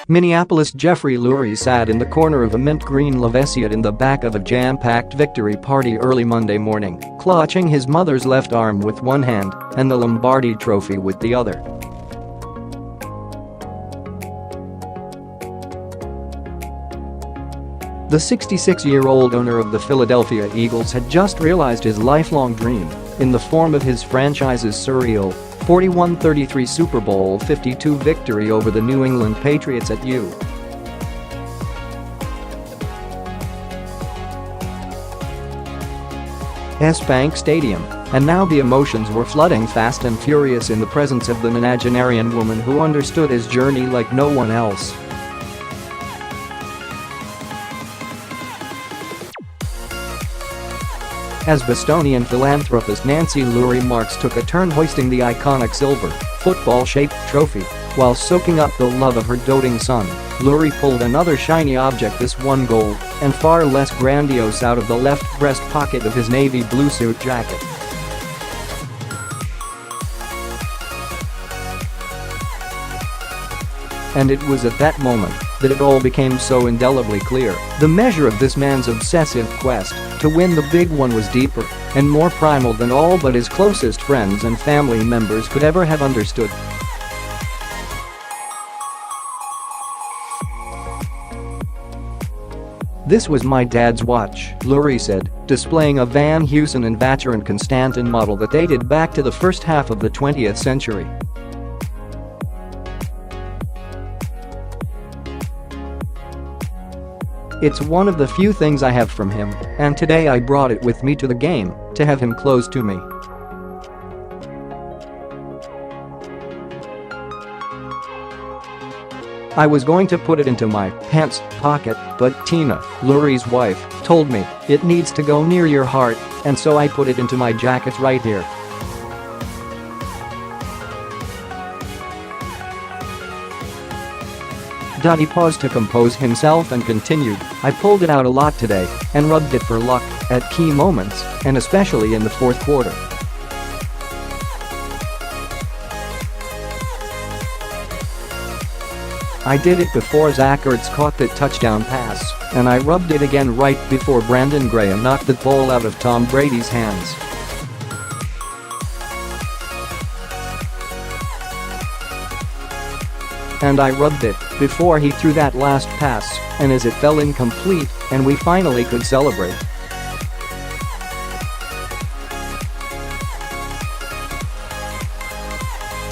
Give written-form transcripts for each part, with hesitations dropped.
Minneapolis Jeffrey Lurie sat in the corner of a mint green loveseat in the back of a jam-packed victory party early Monday morning, clutching his mother's left arm with one hand and the Lombardi Trophy with the other. The 66-year-old owner of the Philadelphia Eagles had just realized his lifelong dream in the form of his franchise's surreal 41-33 Super Bowl LII victory over the New England Patriots at U.S. Bank Stadium, and now the emotions were flooding fast and furious in the presence of the nonagenarian woman who understood his journey like no one else. As Bostonian philanthropist Nancy Lurie Marks took a turn hoisting the iconic silver, football-shaped trophy while soaking up the love of her doting son, Lurie pulled another shiny object, this one gold and far less grandiose, out of the left breast pocket of his navy blue suit jacket. And it was at that moment that it all became so indelibly clear. The measure of this man's obsessive quest to win the big one was deeper and more primal than all but his closest friends and family members could ever have understood. "This was my dad's watch," Lurie said, displaying a Van Heusen and Vacheron Constantin model that dated back to the first half of the 20th century. "It's one of the few things I have from him, and today I brought it with me to the game to have him close to me." "I was going to put it into my pants pocket, but Tina, Lurie's wife, told me it needs to go near your heart, and so I put it into my jacket right here." He paused to compose himself and continued, "I pulled it out a lot today and rubbed it for luck at key moments, and especially in the fourth quarter." "I did it before Zach Ertz caught that touchdown pass, and I rubbed it again right before Brandon Graham knocked the ball out of Tom Brady's hands." "And I rubbed it before he threw that last pass and as it fell incomplete and we finally could celebrate."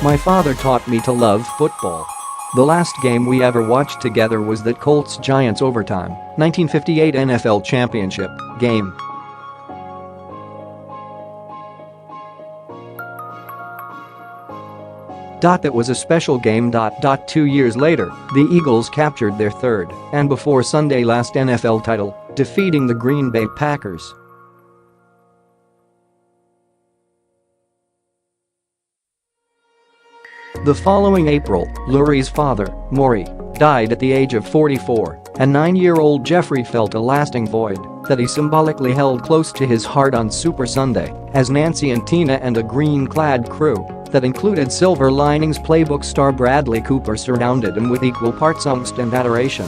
"My father taught me to love football. The last game we ever watched together was that Colts-Giants overtime 1958 NFL championship game. That was a special game. 2 years later, the Eagles captured their third and before Sunday last NFL title, defeating the Green Bay Packers." The following April, Lurie's father, Morry, died at the age of 44, and 9-year-old Jeffrey felt a lasting void that he symbolically held close to his heart on Super Sunday as Nancy and Tina and a green-clad crew that included silver Linings Playbook star Bradley Cooper surrounded him with equal parts angst and adoration.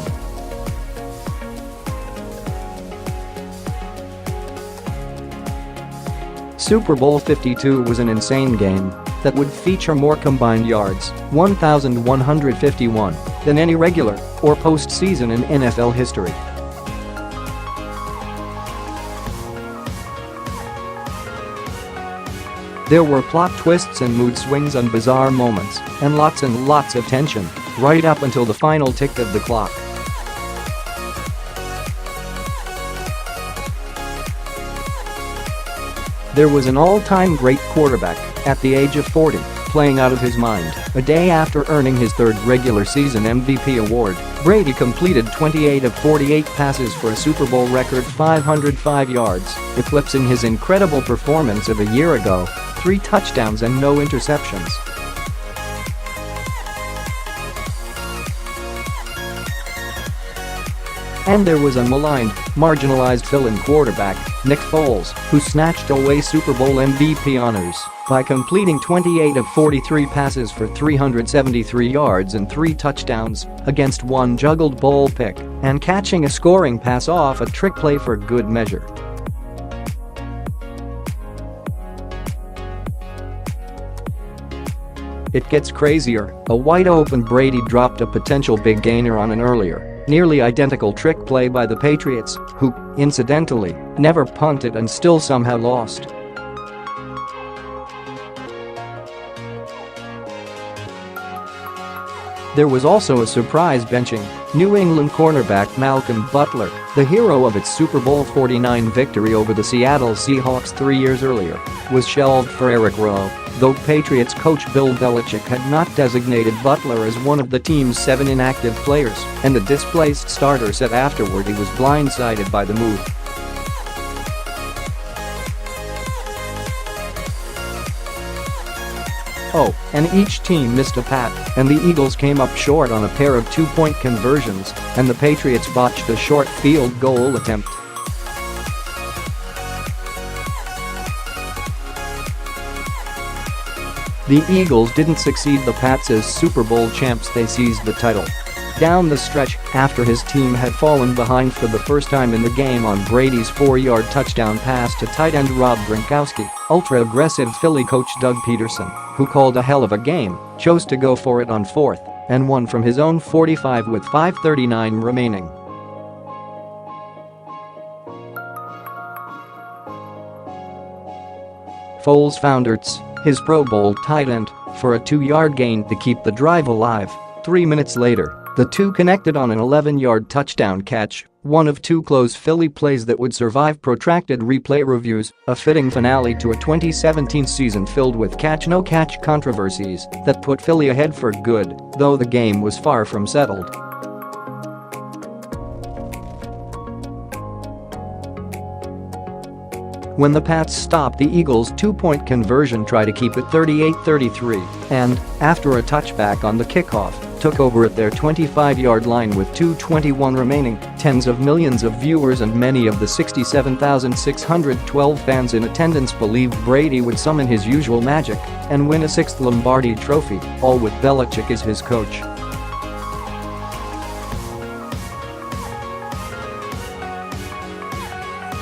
Super Bowl LII was an insane game that would feature more combined yards, 1,151, than any regular or postseason in NFL history. There were plot twists and mood swings and bizarre moments, and lots of tension, right up until the final tick of the clock. There was an all-time great quarterback at the age of 40, playing out of his mind. A day after earning his third regular season MVP award, Brady completed 28 of 48 passes for a Super Bowl record 505 yards, eclipsing his incredible performance of a year ago, 3 touchdowns and no interceptions. And there was a maligned, marginalized fill-in quarterback, Nick Foles, who snatched away Super Bowl MVP honors by completing 28 of 43 passes for 373 yards and 3 touchdowns against one juggled ball pick and catching a scoring pass off a trick play for good measure. It gets crazier. A wide-open Brady dropped a potential big gainer on an earlier, nearly identical trick play by the Patriots, who, incidentally, never punted and still somehow lost. There was also a surprise benching. New England cornerback Malcolm Butler, the hero of its Super Bowl LIX victory over the Seattle Seahawks 3 years earlier, was shelved for Eric Rowe, though Patriots coach Bill Belichick had not designated Butler as one of the team's 7 inactive players, and the displaced starter said afterward he was blindsided by the move. Oh, and each team missed a pat, and the Eagles came up short on a pair of 2-point conversions, and the Patriots botched a short field goal attempt. The Eagles didn't succeed the Pats as Super Bowl champs. They seized the title down the stretch after his team had fallen behind for the first time in the game on Brady's 4-yard touchdown pass to tight end Rob Gronkowski. Ultra-aggressive Philly coach Doug Peterson, who called a hell of a game, chose to go for it on 4th and 1 from his own 45 with 5:39 remaining. Foles found Ertz, his Pro Bowl tight end, for a 2-yard gain to keep the drive alive. 3 minutes later, the two connected on an 11-yard touchdown catch, one of 2 close Philly plays that would survive protracted replay reviews, a fitting finale to a 2017 season filled with catch-no-catch controversies that put Philly ahead for good, though the game was far from settled. When the Pats stopped the Eagles' 2-point conversion try to keep it 38-33 and, after a touchback on the kickoff, took over at their 25-yard line with 2:21 remaining, tens of millions of viewers and many of the 67,612 fans in attendance believed Brady would summon his usual magic and win a 6th Lombardi Trophy, all with Belichick as his coach.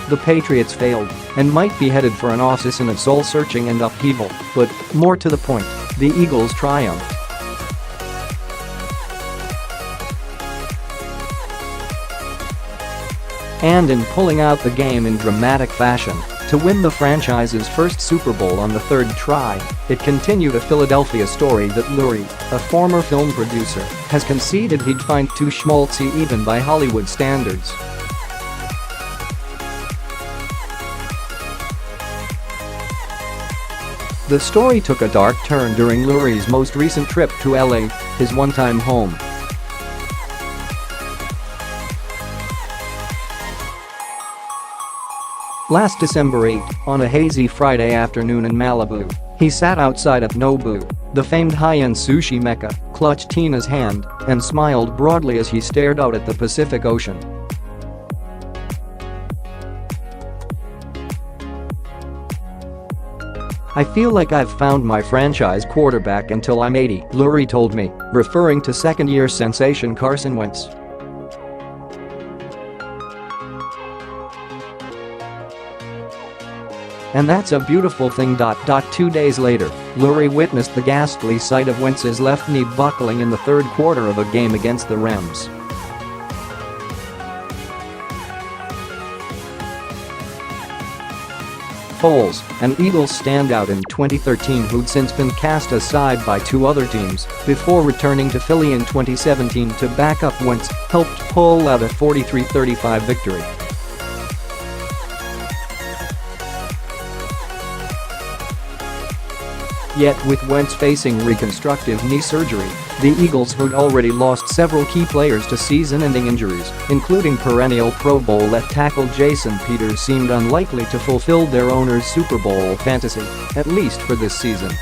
The Patriots failed and might be headed for an off-season of soul-searching and upheaval, but, more to the point, the Eagles triumphed. And in pulling out the game in dramatic fashion to win the franchise's first Super Bowl on the 3rd try, it continued a Philadelphia story that Lurie, a former film producer, has conceded he'd find too schmaltzy even by Hollywood standards. The story took a dark turn during Lurie's most recent trip to LA, his one-time home. Last December 8, on a hazy Friday afternoon in Malibu, he sat outside of Nobu, the famed high-end sushi mecca, clutched Tina's hand, and smiled broadly as he stared out at the Pacific Ocean. "I feel like I've found my franchise quarterback until I'm 80, Lurie told me, referring to second-year sensation Carson Wentz. And that's a beautiful thing. 2 days later, Lurie witnessed the ghastly sight of Wentz's left knee buckling in the 3rd quarter of a game against the Rams. Foles, an Eagles standout in 2013 who'd since been cast aside by 2 other teams before returning to Philly in 2017 to back up Wentz, helped pull out a 43-35 victory. Yet with Wentz facing reconstructive knee surgery, the Eagles had already lost several key players to season-ending injuries, including perennial Pro Bowl left tackle Jason Peters seemed unlikely to fulfill their owner's Super Bowl fantasy, at least for this season.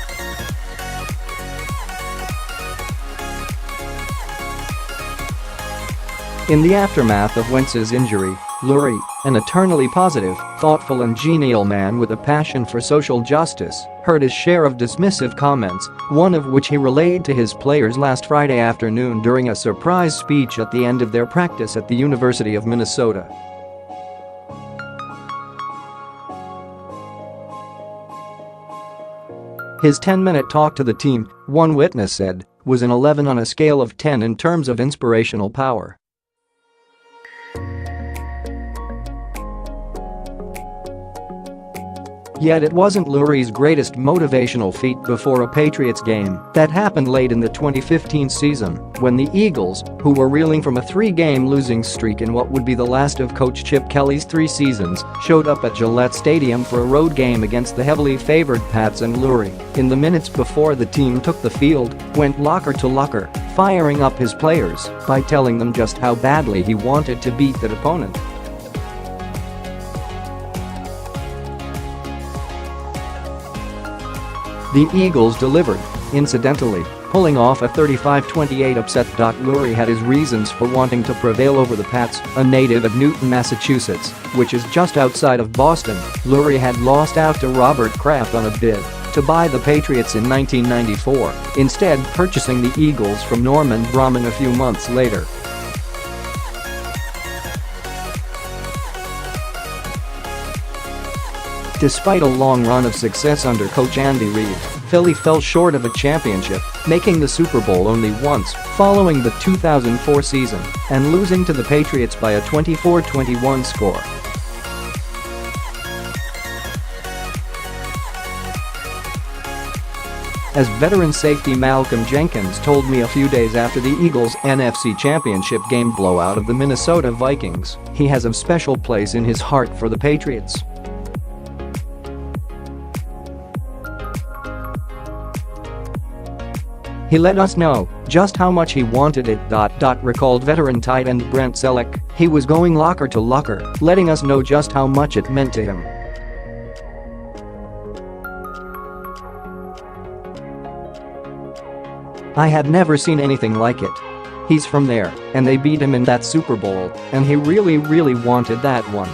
In the aftermath of Wentz's injury, Lurie, an eternally positive, thoughtful and genial man with a passion for social justice, heard his share of dismissive comments, one of which he relayed to his players last Friday afternoon during a surprise speech at the end of their practice at the University of Minnesota. His 10-minute talk to the team, one witness said, was an 11 on a scale of 10 in terms of inspirational power. Yet it wasn't Lurie's greatest motivational feat before a Patriots game that happened late in the 2015 season when the Eagles, who were reeling from a 3-game losing streak in what would be the last of Coach Chip Kelly's 3 seasons, showed up at Gillette Stadium for a road game against the heavily favored Pats, and Lurie, in the minutes before the team took the field, went locker to locker, firing up his players by telling them just how badly he wanted to beat that opponent. The Eagles delivered, incidentally, pulling off a 35-28 upset. Lurie had his reasons for wanting to prevail over the Pats, a native of Newton, Massachusetts, which is just outside of Boston. Lurie had lost out to Robert Kraft on a bid to buy the Patriots in 1994, instead purchasing the Eagles from Norman Brahman a few months later. Despite a long run of success under coach Andy Reid, Philly fell short of a championship, making the Super Bowl only once, following the 2004 season, and losing to the Patriots by a 24-21 score. As veteran safety Malcolm Jenkins told me a few days after the Eagles' NFC Championship game blowout of the Minnesota Vikings, he has a special place in his heart for the Patriots. He let us know just how much he wanted it. Recalled veteran tight end Brent Selleck. He was going locker to locker, letting us know just how much it meant to him. I had never seen anything like it. He's from there, and they beat him in that Super Bowl, and he really wanted that one.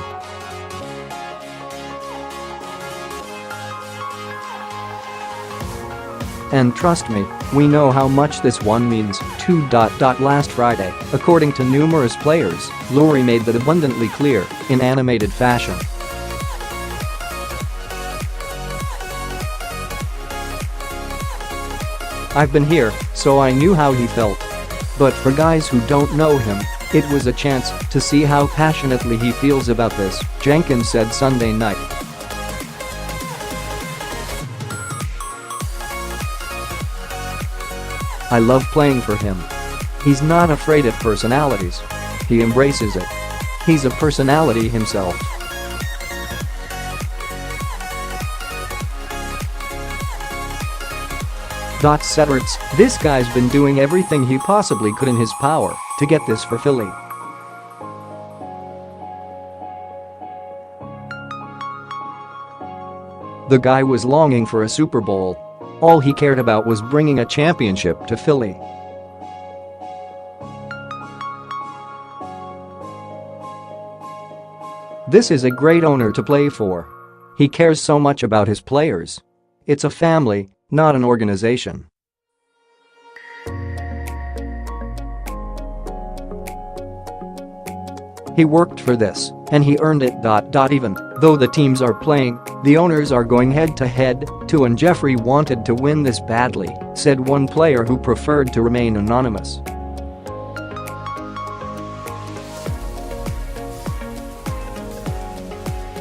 And trust me, we know how much this one means, too. Last Friday, according to numerous players, Lurie made that abundantly clear, in animated fashion. I've been here, so I knew how he felt. But for guys who don't know him, it was a chance to see how passionately he feels about this, Jenkins said Sunday night. I love playing for him. He's not afraid of personalities. He embraces it. He's a personality himself. Zach Ertz, this guy's been doing everything he possibly could in his power to get this for Philly. The guy was longing for a Super Bowl. All he cared about was bringing a championship to Philly. This is a great owner to play for. He cares so much about his players. It's a family, not an organization. He worked for this, and he earned it. Even though the teams are playing, the owners are going head-to-head, too, and Jeffrey wanted to win this badly, said one player who preferred to remain anonymous.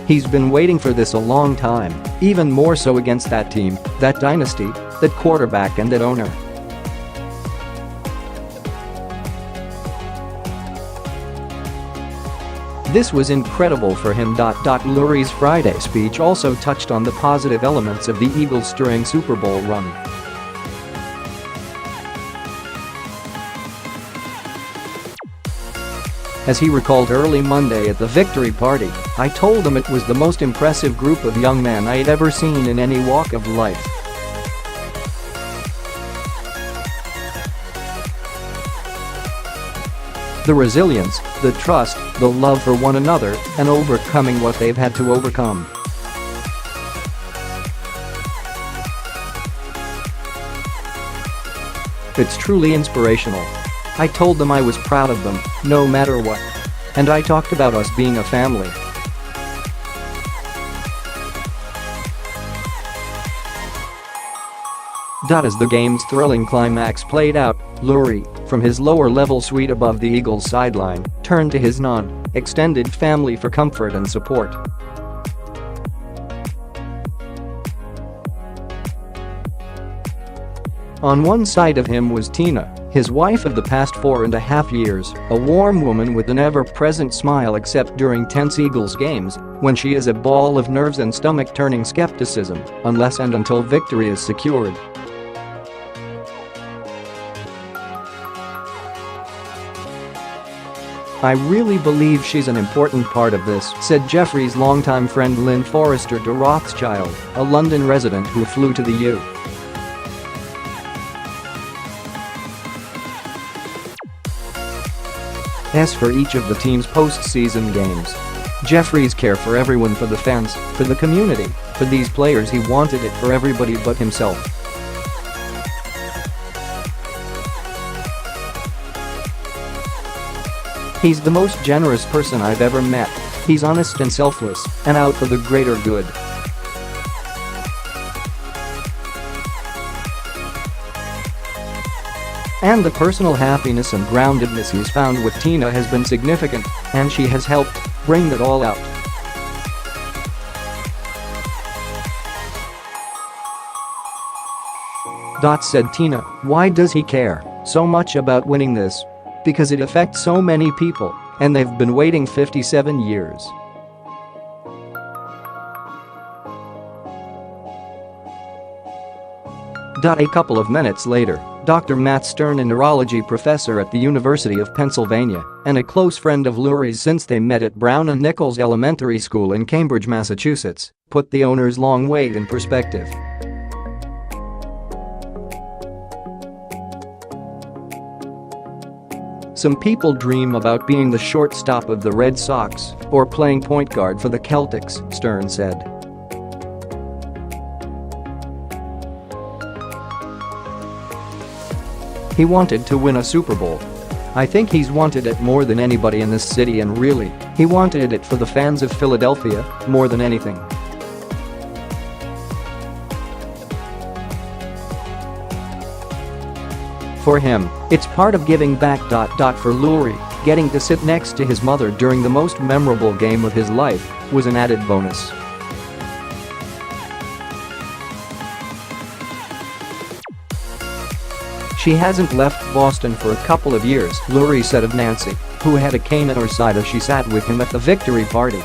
He's been waiting for this a long time, even more so against that team, that dynasty, that quarterback and that owner. This was incredible for him. Lurie's Friday speech also touched on the positive elements of the Eagles' stirring Super Bowl run. As he recalled early Monday at the victory party, I told him it was the most impressive group of young men I had ever seen in any walk of life. The resilience, the trust, the love for one another, and overcoming what they've had to overcome. It's truly inspirational. I told them I was proud of them, no matter what. And I talked about us being a family. As the game's thrilling climax played out, Lurie, from his lower-level suite above the Eagles' sideline, turned to his non-extended family for comfort and support. On one side of him was Tina, his wife of the past 4.5 years, a warm woman with an ever-present smile except during tense Eagles games, when she is a ball of nerves and stomach-turning skepticism, unless and until victory is secured. "I really believe she's an important part of this," said Jeffrey's longtime friend Lynn Forrester de Rothschild, a London resident who flew to the U. S for each of the team's postseason games. Jeffrey's care for everyone, for the fans, for the community, for these players. He wanted it for everybody but himself. "He's the most generous person I've ever met. He's honest and selfless, and out for the greater good." And the personal happiness and groundedness he's found with Tina has been significant, and she has helped bring it all out. Said Tina, "Why does he care so much about winning this? Because it affects so many people, and they've been waiting 57 years. A couple of minutes later, Dr. Matt Stern, a neurology professor at the University of Pennsylvania and a close friend of Lurie's since they met at Brown and Nichols Elementary School in Cambridge, Massachusetts, put the owner's long wait in perspective. "Some people dream about being the shortstop of the Red Sox or playing point guard for the Celtics," Stern said. "He wanted to win a Super Bowl. I think he's wanted it more than anybody in this city, and really, he wanted it for the fans of Philadelphia more than anything." For him, it's part of giving back. For Lurie, getting to sit next to his mother during the most memorable game of his life was an added bonus. "She hasn't left Boston for a couple of years," Lurie said of Nancy, who had a cane at her side as she sat with him at the victory party.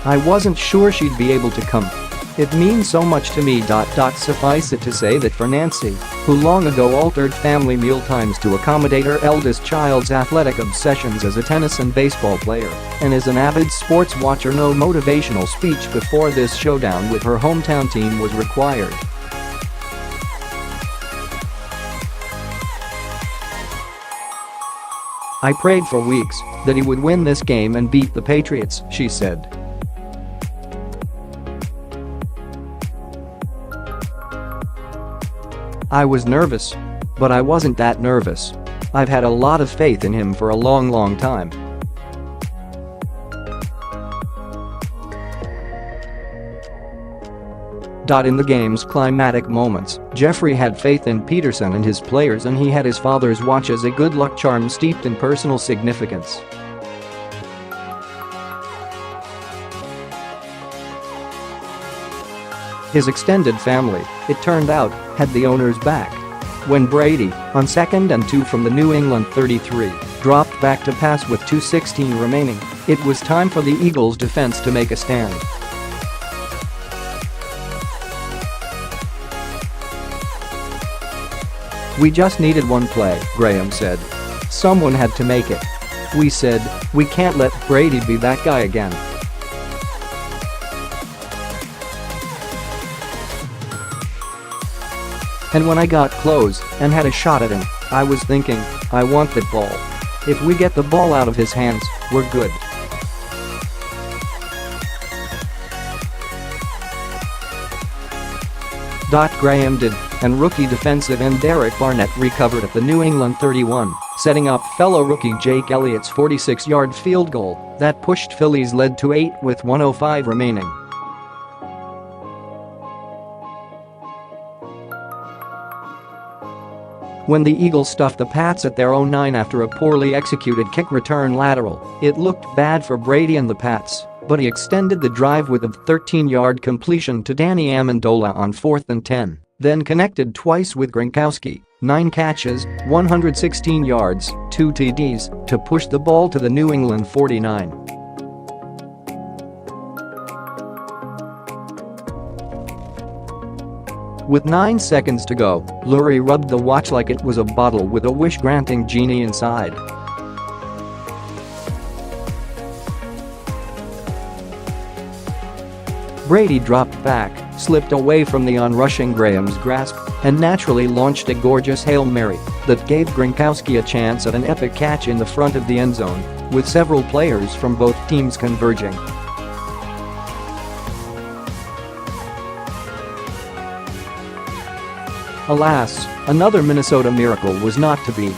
"I wasn't sure she'd be able to come. It means so much to me. Suffice it to say that for Nancy, who long ago altered family mealtimes to accommodate her eldest child's athletic obsessions as a tennis and baseball player, and is an avid sports watcher, no motivational speech before this showdown with her hometown team was required." "I prayed for weeks that he would win this game and beat the Patriots," she said. "I was nervous. But I wasn't that nervous. I've had a lot of faith in him for a long time." In the game's climactic moments, Jeffrey had faith in Peterson and his players, and he had his father's watch as a good luck charm steeped in personal significance. His extended family, it turned out, had the owner's back. When Brady, on 2nd and 2 from the New England 33, dropped back to pass with 2:16 remaining, it was time for the Eagles' defense to make a stand. "We just needed one play," Graham said. "Someone had to make it. We said, we can't let Brady be that guy again." And when I got close and had a shot at him, I was thinking, I want that ball. If we get the ball out of his hands, we're good. Graham did, and rookie defensive end Derek Barnett recovered at the New England 31, setting up fellow rookie Jake Elliott's 46-yard field goal that pushed Philly's lead to 8 with 1:05 remaining. When the Eagles stuffed the Pats at their own 9 after a poorly executed kick return lateral, it looked bad for Brady and the Pats, but he extended the drive with a 13-yard completion to Danny Amendola on 4th and 10, then connected twice with Gronkowski, 9 catches, 116 yards, 2 TDs, to push the ball to the New England 49. With 9 seconds to go, Lurie rubbed the watch like it was a bottle with a wish-granting genie inside. Brady dropped back, slipped away from the onrushing Graham's grasp, and naturally launched a gorgeous Hail Mary that gave Gronkowski a chance at an epic catch in the front of the end zone, with several players from both teams converging. Alas, another Minnesota miracle was not to be.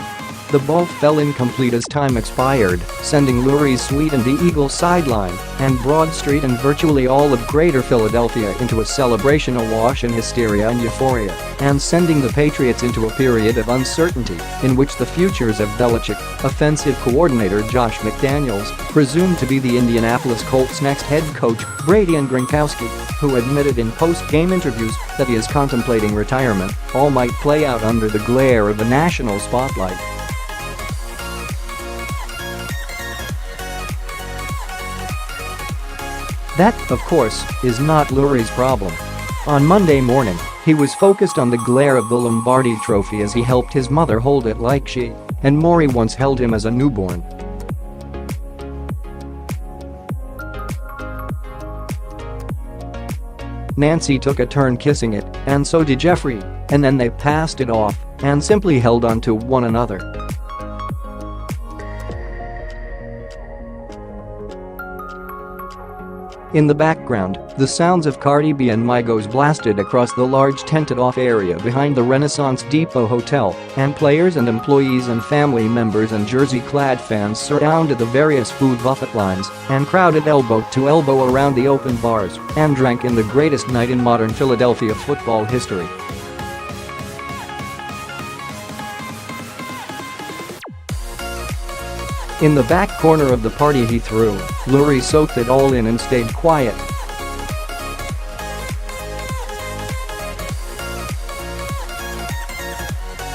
The ball fell incomplete as time expired, sending Lurie's suite and the Eagles sideline and Broad Street and virtually all of Greater Philadelphia into a celebration awash in hysteria and euphoria, and sending the Patriots into a period of uncertainty in which the futures of Belichick, offensive coordinator Josh McDaniels, presumed to be the Indianapolis Colts' next head coach, Brady, and Gronkowski, who admitted in post-game interviews that he is contemplating retirement, all might play out under the glare of the national spotlight. That, of course, is not Lurie's problem. On Monday morning, he was focused on the glare of the Lombardi Trophy as he helped his mother hold it like she and Morry once held him as a newborn. Nancy took a turn kissing it, and so did Jeffrey, and then they passed it off and simply held on to one another. In the background, the sounds of Cardi B and Migos blasted across the large tented-off area behind the Renaissance Depot Hotel, and players and employees and family members and jersey-clad fans surrounded the various food buffet lines and crowded elbow to elbow around the open bars and drank in the greatest night in modern Philadelphia football history. In the back corner of the party he threw, Lurie soaked it all in and stayed quiet.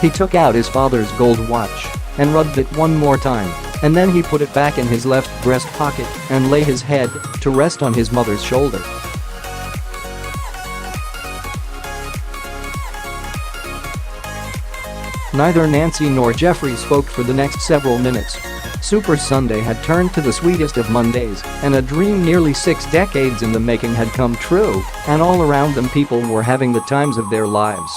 He took out his father's gold watch and rubbed it one more time, and then he put it back in his left breast pocket and lay his head to rest on his mother's shoulder. Neither Nancy nor Jeffrey spoke for the next several minutes. Super Sunday had turned to the sweetest of Mondays, and a dream nearly 6 decades in the making had come true, and all around them people were having the times of their lives.